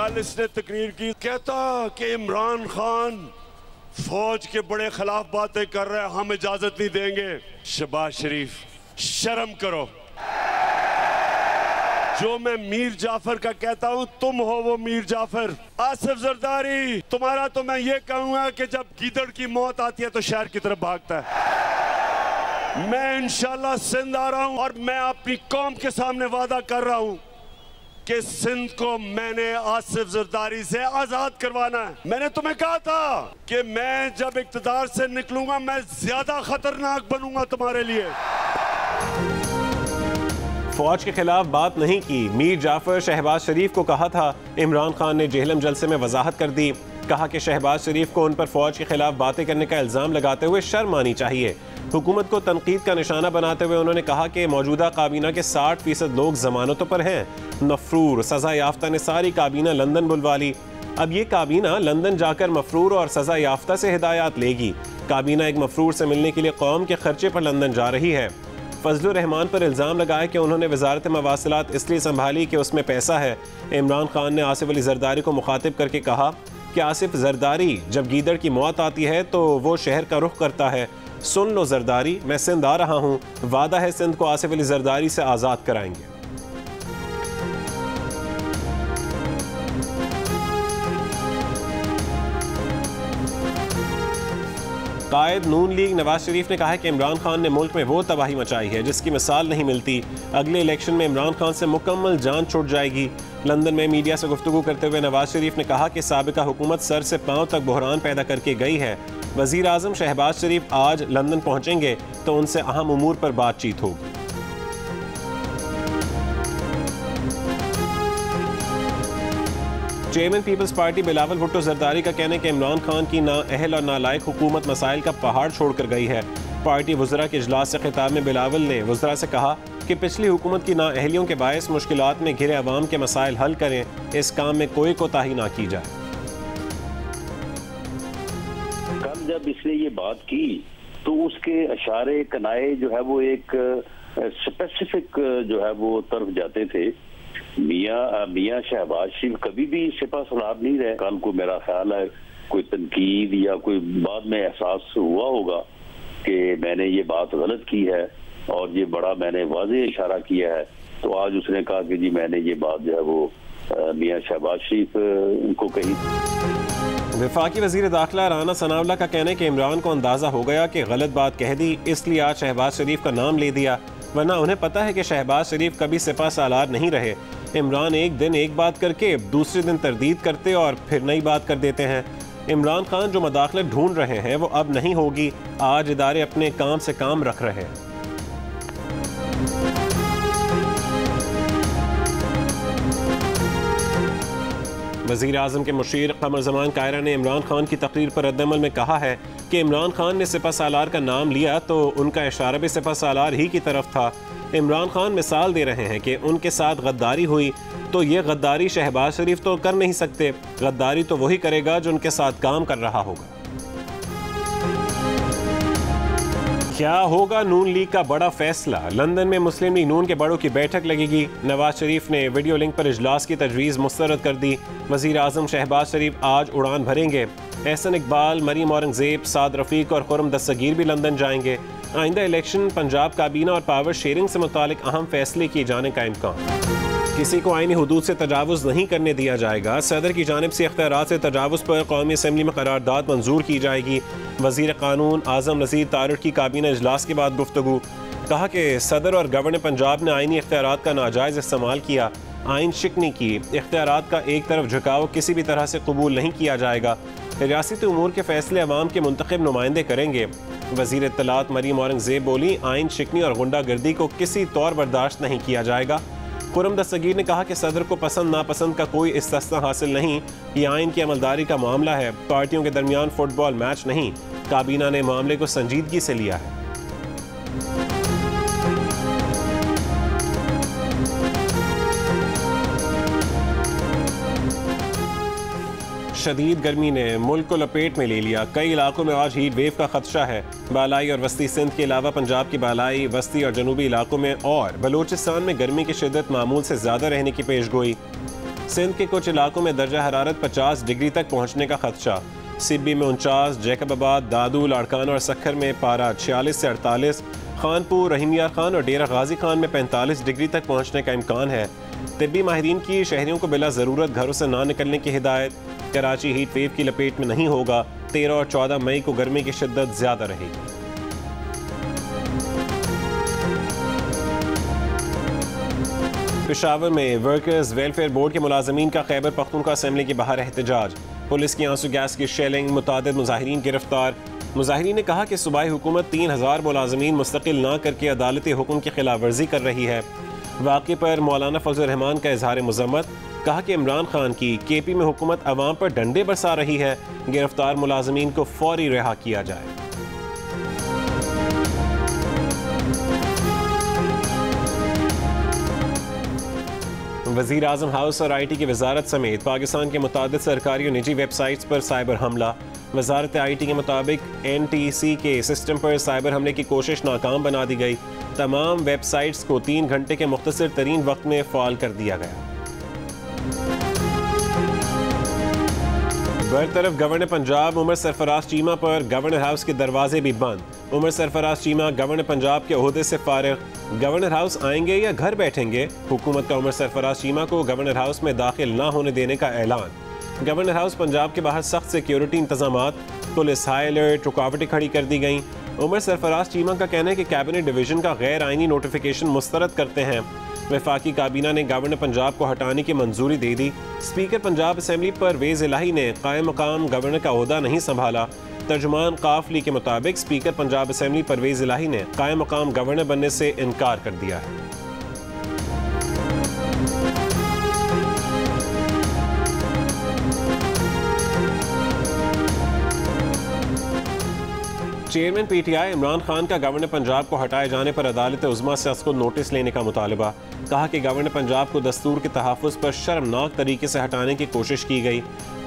कल इसने तकरीर की, कहता कि इमरान खान फौज के बड़े खिलाफ बातें कर रहे हैं, हम इजाजत नहीं देंगे। शहबाज शरीफ, शर्म करो। जो मैं मीर जाफर का कहता हूं, तुम हो वो मीर जाफर। आसिफ जरदारी, तुम्हारा तो मैं ये कहूंगा कि जब गीदड़ की मौत आती है तो शहर की तरफ भागता है। मैं इंशाल्लाह सिंध आ रहा हूं और मैं अपनी कौम के सामने वादा कर रहा हूं कि सिंध को मैंने आसिफ जरदारी से आजाद करवाना है। मैंने तुम्हें कहा था कि मैं जब इक्तदार से निकलूंगा मैं ज्यादा खतरनाक बनूंगा तुम्हारे लिए। फौज के खिलाफ बात नहीं की। मीर जाफर शहबाज शरीफ को कहा था। इमरान खान ने जेहलम जलसे में वजाहत कर दी। कहा कि शहबाज शरीफ को उन पर फौज के खिलाफ बातें करने का इल्ज़ाम लगाते हुए शर्म आनी चाहिए। हुकूमत को तनकीद का निशाना बनाते हुए उन्होंने कहा कि मौजूदा काबीना के 60% लोग जमानतों पर हैं। मफरूर, सज़ा याफ्ता ने सारी काबीना लंदन बुलवा ली। अब ये काबीना लंदन जाकर मफरूर और सज़ा याफ्ता से हिदायत लेगी। काबीना एक मफरूर से मिलने के लिए कौम के खर्चे पर लंदन जा रही है। फजलुर रहमान पर इल्ज़ाम लगाया कि उन्होंने वजारत मवासिलात इसलिए संभाली कि उसमें पैसा है। इमरान खान ने आसिफ अली जरदारी को मुखातिब करके कहा कि आसिफ जरदारी, जब गीदड़ की मौत आती है तो वो शहर का रुख करता है। सुन लो जरदारी, मैं सिंध आ रहा हूँ, वादा है सिंध को आसिफ अली जरदारी से आज़ाद कराएंगे। कायद नून लीग नवाज शरीफ ने कहा है कि इमरान खान ने मुल्क में वो तबाही मचाई है जिसकी मिसाल नहीं मिलती। अगले इलेक्शन में इमरान खान से मुकम्मल जान छूट जाएगी। लंदन में मीडिया से गुफ्तगू करते हुए नवाज शरीफ ने कहा कि साबिका हुकूमत सर से पांव तक बहरान पैदा करके गई है। वज़ीर आज़म शहबाज शरीफ आज लंदन पहुँचेंगे तो उनसे अहम उमूर पर बातचीत होगी। चेयरमैन पीपल्स पार्टी बिलावल भुट्टो जरदारी का कहना है कि इमरान खान की नाअहल और नालायक हुकूमत मसाइल का पहाड़ छोड़कर गई है। पार्टी वज़रा के इजलास से खिताब में बिलावल ने वज़रा से कहा कि पिछली हुकूमत की नाअहलियों के बायस मुश्किलात में घिरे अवाम के मसाइल हल करें, इस काम में कोई कोताही ना की जाए। कल जब इसने ये बात की तो उसके इशारे कनाए जो है वो एक स्पेसिफिक जो है वो तरफ जाते थे। मियाँ शहबाज शरीफ कभी भी सिपा सलार नहीं रहे। कल को मेरा ख्याल है कोई तनकीद या कोई बाद में एहसास हुआ होगा कि मैंने ये बात गलत की है और ये बड़ा मैंने वाज़ेह इशारा किया है, तो आज उसने कहा कि जी मैंने ये बात जो है वो मियाँ शहबाज शरीफ उनको कही। वफाकी वज़ीर दाखिला राना सनावला का कहना है कि इमरान को अंदाज़ा हो गया कि गलत बात कह दी, इसलिए आज शहबाज शरीफ का नाम ले दिया, वरना उन्हें पता है कि शहबाज शरीफ कभी सिपा सालार नहीं रहे। इमरान एक दिन एक बात करके दूसरे दिन तरदीद करते और फिर नई बात कर देते हैं। इमरान खान जो मदाखलत ढूंढ रहे हैं वो अब नहीं होगी। आज इदारे अपने काम से काम रख रहे हैं। वज़ीर आज़म के मुशीर कमर ज़मान कायरा ने इमरान खान की तकरीर पर रद्दअमल में कहा है कि इमरान खान ने सिपा सालार का नाम लिया तो उनका इशारा भी सिपा सालार ही की तरफ था। इमरान खान मिसाल दे रहे हैं कि उनके साथ गद्दारी हुई तो ये गद्दारी शहबाज शरीफ तो कर नहीं सकते। गद्दारी तो वही करेगा जो उनके साथ काम कर रहा होगा। क्या होगा नून लीग का बड़ा फैसला? लंदन में मुस्लिम लीग नून के बड़ों की बैठक लगेगी। नवाज शरीफ ने वीडियो लिंक पर इजलास की तजवीज़ मुस्तरद कर दी। वज़ीर आज़म शहबाज शरीफ आज उड़ान भरेंगे। एहसन इकबाल, मरीम औरंगज़ेब, साद रफ़ीक और खुर्रम दस्तगीर भी लंदन जाएंगे। आइंदा इलेक्शन, पंजाब काबीना और पावर शेयरिंग से मुतालिक अहम फैसले किए जाने का इम्कान। किसी को आईनी हुदूद से तजावुज़ नहीं करने दिया जाएगा। सदर की जानिब से इख्तियारात से तजावुज़ पर कौमी असम्बली में करारदाद मंजूर की जाएगी। वज़ीर क़ानून आज़म नज़ीर तारिक की काबीना इजलास के बाद गुफ्तगू। कहा कि सदर और गवर्नर पंजाब ने आईनी इख्तियारात का नाजायज़ इस्तेमाल किया, आइन शिकनी की। इख्तियारात का एक तरफ झुकाव किसी भी तरह से कबूल नहीं किया जाएगा। रियासती उमूर के फैसले अवाम के मुंतखब नुमाइंदे करेंगे। वज़ीर इत्तलात मरीम औरंगज़ेब बोली, आइन शिकनी और गुंडागर्दी को किसी तौर बर्दाश्त नहीं किया जाएगा। खुर्रम दस्तगीर ने कहा कि सदर को पसंद नापसंद का कोई इस्तिस्ना हासिल नहीं, ये आइन की अमलदारी का मामला है, पार्टियों के दरमियान फुटबॉल मैच नहीं। काबीना ने मामले को संजीदगी से लिया है। शदीद गर्मी ने मुल्क को लपेट में ले लिया। कई इलाकों में आज हीट वेव का खदशा है। बालाई और वस्ती सिंध के अलावा पंजाब की बालाई, वस्ती और जनूबी इलाकों में और बलूचिस्तान में गर्मी की शिद्दत मामूल से ज़्यादा रहने की पेशगोई। सिंध के कुछ इलाकों में दर्जा हरारत 50 डिग्री तक पहुंचने का खदशा। सिब्बी में 49, जैकबाबाद, दादू, लाड़काना और सक्खर में पारा 46 से 48, खानपुर, रहीमिया खान और डेरा गाजी खान में 45 डिग्री तक पहुंचने का इम्कान है। तिब्बी माहिरीन की शहरियों को बिला ज़रूरत घरों से ना निकलने की हिदायत। कराची हीट वेव की लपेट में नहीं होगा। 13 और 14 मई को गर्मी की शिद्दत ज़्यादा रहेगी। पेशावर में वर्कर्स वेलफेयर बोर्ड के मुलाजमीन का खैबर पख्तूनख्वा असेंबली के बाहर एहतजाज। पुलिस की आंसू गैस की शेलिंग, मुतादिद मुजाहिरीन गिरफ्तार। मुजाहिरीन ने कहा कि सूबाई हुकूमत 3000 मुलाजमीन मुस्तकिल ना करके अदालती हुक्म की खिलाफ वर्जी कर रही है। वाक़े पर मौलाना फजल रहमान का इजहार मज़म्मत। कहा कि इमरान खान की केपी में हुकूमत अवाम पर डंडे बरसा रही है। गिरफ्तार मुलाजमीन को फौरी रिहा किया जाए। वज़ीर आज़म हाउस और IT की वजारत समेत पाकिस्तान के मुतादिद सरकारी और निजी वेबसाइट्स पर साइबर हमला। वजारत IT के मुताबिक NTC के सिस्टम पर साइबर हमले की कोशिश नाकाम बना दी गई। तमाम वेबसाइट्स को 3 घंटे के मुख्तसर तरीन वक्त में फ़ाल कर दिया गया। बरतरफ गवर्नर पंजाब उमर सरफराज चीमा पर गवर्नर हाउस के दरवाजे भी बंद। उमर सरफराज चीमा गवर्नर पंजाब के ओहदे से फारिग। गवर्नर हाउस आएंगे या घर बैठेंगे? हुकूमत का उमर सरफराज चीमा को गवर्नर हाउस में दाखिल ना होने देने का ऐलान। गवर्नर हाउस पंजाब के बाहर सख्त सिक्योरिटी इंतजामात, पुलिस हाई अलर्ट, रुकावटें खड़ी कर दी गई। उमर सरफराज चीमा का कहना है कि कैबिनेट डिवीजन का गैर आइनी नोटिफिकेशन मुस्तरद करते हैं। वफाकी काबीना ने गवर्नर पंजाब को हटाने की मंजूरी दे दी। स्पीकर पंजाब असेंबली परवेज इलाही ने कायम मकाम गवर्नर का ओहदा नहीं संभाला। तर्जुमान काफली के मुताबिक स्पीकर पंजाब असेंबली परवेज इलाही ने कायम मकाम गवर्नर बनने से इनकार कर दिया है। चेयरमैन PTI इमरान खान का गवर्नर पंजाब को हटाए जाने पर अदालत उज़्मा से उसको नोटिस लेने का मुतालबा। कहा कि गवर्नर पंजाब को दस्तूर के तहफ़्फ़ुज़ पर शर्मनाक तरीके से हटाने की कोशिश की गई।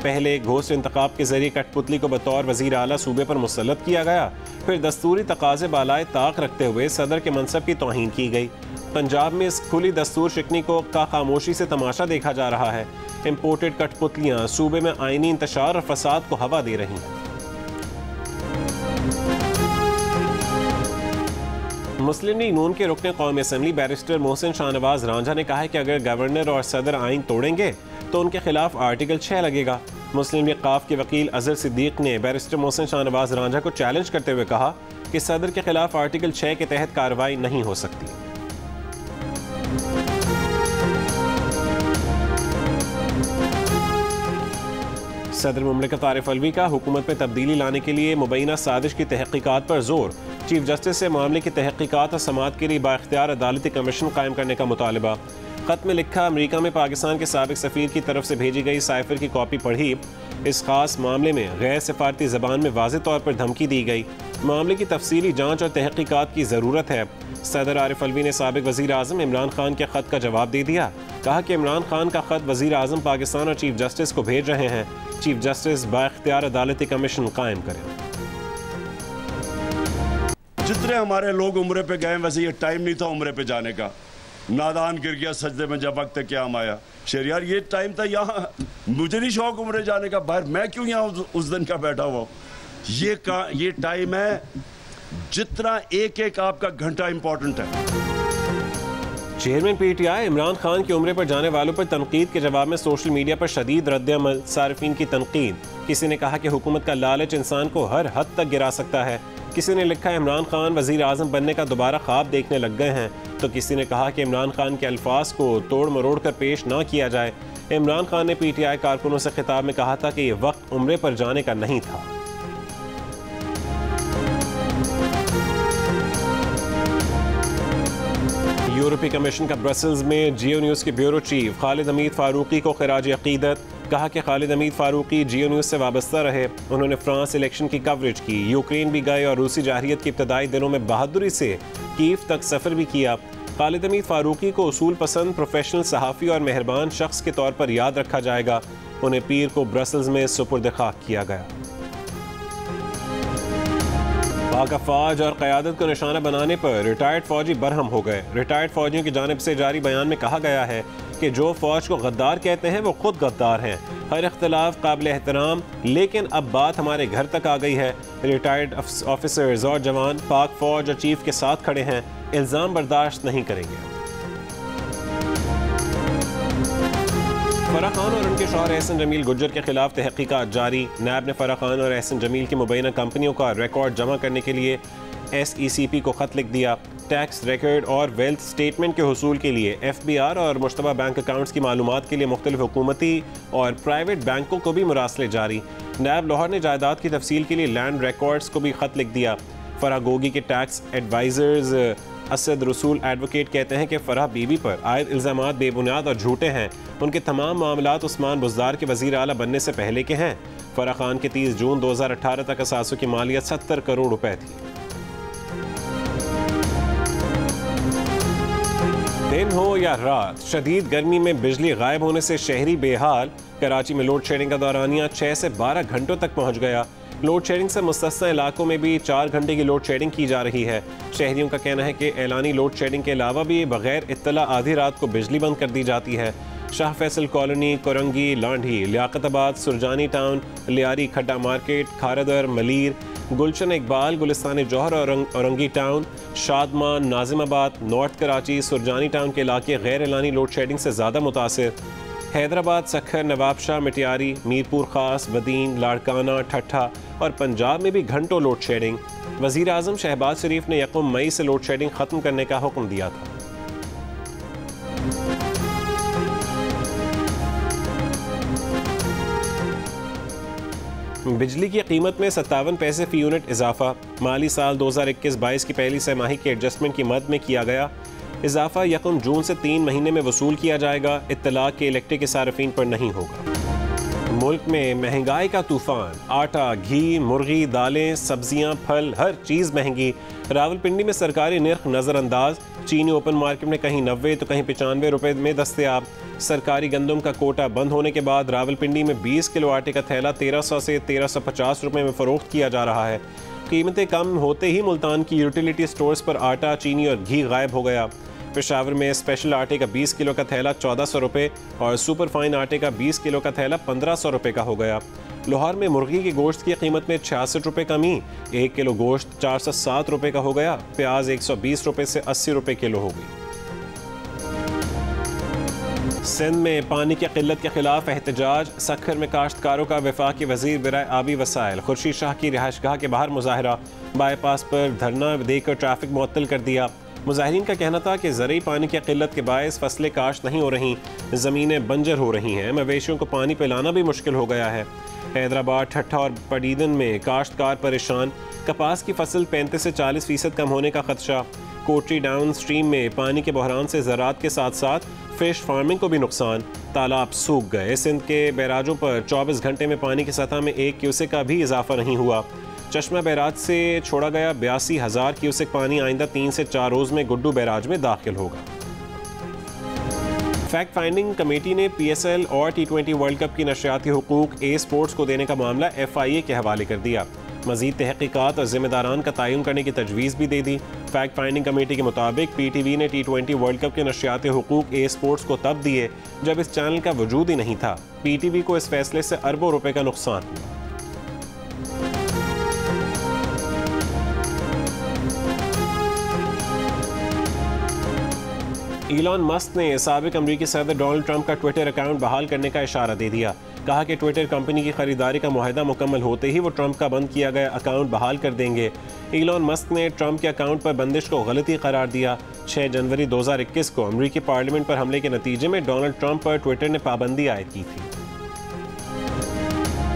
पहले घोस्ट इंतखाब के जरिए कठपुतली को बतौर वज़ीर आला सूबे पर मुसल्लत किया गया, फिर दस्तूरी तकाज़े बालाए ताक रखते हुए सदर के मनसब की तौहीन की गई। पंजाब में इस खुली दस्तूर शिकनी को का खामोशी से तमाशा देखा जा रहा है। इम्पोर्टेड कठपुतलियाँ सूबे में आइनी इंतशार और फसाद को हवा दे रही हैं। मुस्लिम लीग नून के रुकने कौमी असेंबली बैरिस्टर मोहसिन शाहनवाज रांझा ने कहा है कि अगर गवर्नर और सदर आइन तोड़ेंगे तो उनके खिलाफ आर्टिकल 6 लगेगा। मुस्लिम लीग काफ के वकील अजहर सिद्दीक ने बैरिस्टर मोहसिन शाहनवाज रांझा को चैलेंज करते हुए कहा कि सदर के खिलाफ आर्टिकल 6 के तहत कार्रवाई नहीं हो सकती। सदर मुमलिकत आरिफ अलवी का हुकूमत में तब्दीली लाने के लिए मुबैना साजिश की तहकीकात पर जोर। चीफ जस्टिस से मामले की तहकीकात और समाअत के लिए बाइख्तियार अदालती कमीशन कायम करने का मुतालबा। खत में लिखा, अमरीका में पाकिस्तान के साबिक सफ़ीर की तरफ से भेजी गई साइफर की कॉपी पढ़ी। इस खास मामले में गैर सिफारती ज़बान में वाज़ेह तौर पर धमकी दी गई। मामले की तफसीली जाँच और तहकीकात की ज़रूरत है। सदर आरिफ अलवी ने साबिक वज़ीर आज़म इमरान खान के ख़त का जवाब दे दिया। कहा कि इमरान खान का ख़त वज़ीर आज़म पाकिस्तान और चीफ जस्टिस को भेज रहे हैं। चीफ जस्टिस बाइख्तियार अदालती कमीशन कायम करें। जितने हमारे लोग उम्रे पे गए वैसे ये टाइम नहीं था उम्रे पे जाने का। नादान गिर गया सजदे में जब वक्त क़याम आया। शेर यार ये टाइम था, यहाँ मुझे नहीं शौक उम्रे जाने का, बाहर मैं क्यों यहाँ उस दिन का बैठा हुआ। ये टाइम है जितना एक एक आपका घंटा इंपॉर्टेंट है। चेयरमैन PTI इमरान खान की उम्रे पर जाने वालों पर तनकीद के जवाब में सोशल मीडिया पर शदीद रद्द-ए-अमल। सारिफीन की तनकीद। किसी ने कहा कि हुकूमत का लालच इंसान को हर हद तक गिरा सकता है। किसी ने लिखा, इमरान खान वज़ीर आज़म बनने का दोबारा ख्वाब देखने लग गए हैं। तो किसी ने कहा कि इमरान खान के अल्फाज को तोड़ मरोड़ कर पेश ना किया जाए। इमरान खान ने PTI कारकुनों से खिताब में कहा था कि यह वक्त उम्रे पर जाने का नहीं था। यूरोपीय कमीशन का ब्रसल्स में जियो न्यूज़ के ब्यूरो चीफ खालिद हमीद फारूकी को खिराज अकीदत। कहा कि खालिद हमीद फारूकी जियो न्यूज़ से वाबस्ता रहे। उन्होंने फ्रांस इलेक्शन की कवरेज की, यूक्रेन भी गए और रूसी जारहियत की इब्तदाई दिनों में बहादुरी से कीव तक सफ़र भी किया। खालिद हमीद फारूकी को उसूल पसंद, प्रोफेशनल, सहाफ़ी और मेहरबान शख्स के तौर पर याद रखा जाएगा। उन्हें पीर को ब्रसल्स में सुपुर्द खाक किया गया। पाक अफवाज और क़यादत को निशाना बनाने पर रिटायर्ड फौजी बरहम हो गए। रिटायर्ड फौजियों की जानिब से जारी बयान में कहा गया है कि जो फौज को गद्दार कहते हैं वो खुद गद्दार हैं। हर इख्तलाफ काबिल एहतराम, लेकिन अब बात हमारे घर तक आ गई है। रिटायर्ड ऑफिसर्स और जवान पाक फौज और चीफ के साथ खड़े हैं, इल्ज़ाम बर्दाश्त नहीं करेंगे। फराह खान और उनके शौहर एहसन जमील गुज्जर के खिलाफ तहकीकात जारी। नैब ने फराह खान और एहसन जमील की मुबैना कंपनियों का रिकॉर्ड जमा करने के लिए SECP को खत लिख दिया। टैक्स रिकॉर्ड और वेल्थ स्टेटमेंट के हुसूल के लिए FBR और मुश्तबा बैंक अकाउंट्स की मालूमात के लिए मुख्तलिफ हुकूमती और प्राइवेट बैंकों को भी मुरासले जारी। नैब लाहौर ने जायदाद की तफसील के लिए लैंड रिकॉर्ड्स को भी खत लिख दिया। फराह गोगी के टैक्स एडवाइजर्स असद रसूल एडवोकेट कहते हैं कि फराह बीबी पर आयद इल्ज़ामात बेबुनियाद और झूठे हैं। उनके तमाम मामलात उस्मान बुज़दार के वज़ीर आला बनने से पहले के हैं। फराह खान के 30 जून 2018 तक असासों की मालियत 70 करोड़ रुपए थी। दिन हो या रात, शदीद गर्मी में बिजली गायब होने से शहरी बेहाल। कराची में लोड शेडिंग का दौरानिया 6 से 12 घंटों तक पहुंच गया। लोड शेडिंग से मुस्तस्ना इलाकों में भी 4 घंटे की लोड शेडिंग की जा रही है। शहरियों का कहना है कि ऐलानी लोड शेडिंग के अलावा भी बगैर इत्तला आधी रात को बिजली बंद कर दी जाती है। शाह फैसल कॉलोनी, कोरंगी, लांढी, लियाकताबाद, सुरजानी टाउन, लियारी, खड्डा मार्केट, खारदर, मलीर, गुलशन इकबाल, गुलिस्तान जौहर और Orangi town, Shadman, Nazimabad, north Karachi, Surjani town के इलाके गैर ऐलानी लोड शेडिंग से ज़्यादा मुतासिर। हैदराबाद, सखर, नवाबशाह, मिटियारी, मीरपुर खास, वदीन, लाड़काना, ठट्ठा और पंजाब में भी घंटों लोड शेडिंग। वज़ीर आज़म शहबाज शरीफ ने 1 मई से लोड शेडिंग ख़त्म करने का हुक्म दिया था। बिजली की कीमत में 57 पैसे फी यूनिट इजाफा। माली साल 2021-22 की पहली छमाही के एडजस्टमेंट की मद में किया गया इजाफा 1 जून से 3 महीने में वसूल किया जाएगा। इत्तलाक के इलेक्ट्रिक के सार्फिन पर नहीं होगा। मुल्क में महंगाई का तूफान। आटा, घी, मुर्गी, दालें, सब्जियां, फल, हर चीज़ महंगी। रावलपिंडी में सरकारी निर्ख नज़रअंदाज। चीनी ओपन मार्केट में कहीं 90 तो कहीं 95 रुपए में दस्तयाब। सरकारी गंदम का कोटा बंद होने के बाद रावलपिंडी में 20 किलो आटे का थैला 1300 से 1350 रुपए में फ़रोख्त किया जा रहा है। कीमतें कम होते ही मुल्तान की यूटिलिटी स्टोर्स पर आटा, चीनी और घी गायब हो गया। पेशावर में स्पेशल आटे का 20 किलो का थैला 1400 रुपये और सुपर फाइन आटे का 20 किलो का थैला 1500 रुपये का हो गया। लाहौर में मुर्गी की गोश्त की कीमत में 66 रुपये कमी। 1 किलो गोश्त 407 रुपये का हो गया। प्याज 120 रुपये से 80 रुपये किलो हो गई। सिंध में पानी की किल्लत के खिलाफ एहतजाज। सखर में काश्तकारों का वफाकी वजीर बराए आबी वसाइल खुर्शीद शाह की रिहाइशगाह के बाहर मुजाहरा। बाईपास पर धरना देकर ट्रैफिक मुअत्तल कर दिया। मुजाहिरीन का कहना था कि ज़रूरी पानी की किल्लत के बायस फसलें काश्त नहीं हो रही, ज़मीनें बंजर हो रही हैं, मवेशियों को पानी पिलाना भी मुश्किल हो गया है। हैदराबाद, ठट्ठा और पडीदन में काश्तकार परेशान। कपास की फसल 35 से 40% कम होने का खदशा। कोटरी डाउन स्ट्रीम में पानी के बहरान से ज़राअत के साथ साथ फिश फार्मिंग को भी नुकसान। तालाब सूख गए। सिंध के बैराजों पर 24 घंटे में पानी की सतह में 1 क्यूसेक का भी इजाफा नहीं हुआ। चश्मा बैराज से छोड़ा गया 82,000 क्यूसेक पानी आइंदा 3 से 4 रोज़ में गुड्डू बैराज में दाखिल होगा। फैक्ट फाइंडिंग कमेटी ने PSL और T20 वर्ल्ड कप की नशरियाती हुकूक स्पोर्ट्स को देने का मामला FIA के हवाले कर दिया। मजीद तहकीकात और जिम्मेदारान का तयन करने की तजवीज़ भी दे दी। फैक्ट फाइंडिंग कमेटी के मुताबिक PTV ने T20 वर्ल्ड कप के नशरियाती हुकूक स्पोर्ट्स को तब दिए जब इस चैनल का वजूद ही नहीं था। PTV को इस फैसले से अरबों रुपए का नुकसान हुआ। इलॉन मस्क ने साबिक अमरीकी सदर डोनाल्ड ट्रंप का ट्विटर अकाउंट बहाल करने का इशारा दे दिया। कहा कि ट्विटर कंपनी की खरीदारी का मुआहदा मुकम्मल होते ही वो ट्रंप का बंद किया गया अकाउंट बहाल कर देंगे। इलॉन मस्क ने ट्रंप के अकाउंट पर बंदिश को गलती करार दिया। 6 जनवरी 2021 को अमरीकी पार्लियामेंट पर हमले के नतीजे में डोनाल्ड ट्रंप पर ट्विटर ने पाबंदी आयद की थी।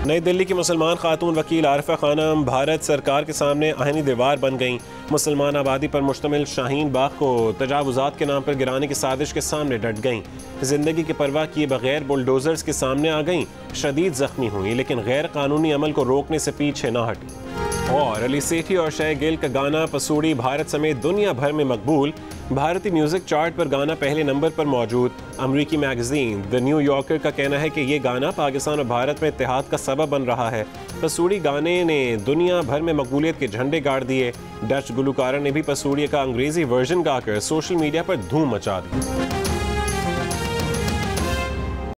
नई दिल्ली की मुसलमान खातून वकील आरिफा खानम भारत सरकार के सामने आहनी दीवार बन गईं। मुसलमान आबादी पर मुश्तमिल शाहीन बाग को तजावुजात के नाम पर गिराने की साजिश के सामने डट गईं। जिंदगी की परवाह किए बगैर बुलडोजर्स के सामने आ गईं। शदीद जख्मी हुई लेकिन गैर कानूनी अमल को रोकने से पीछे न हटी। और अली सेठी और शय गिल का गाना पसूड़ी भारत समेत दुनिया भर में मकबूल। भारतीय म्यूजिक चार्ट पर गाना पहले नंबर पर मौजूद। अमरीकी मैगजीन द न्यू यॉर्कर का कहना है कि ये गाना पाकिस्तान और भारत में इत्तेहाद का सबब बन रहा है। पसूड़ी गाने ने दुनिया भर में मकबूलियत के झंडे गाड़ दिए। डच गुलकारा ने भी पसूड़िया का अंग्रेजी वर्जन गाकर सोशल मीडिया पर धूम मचा दी।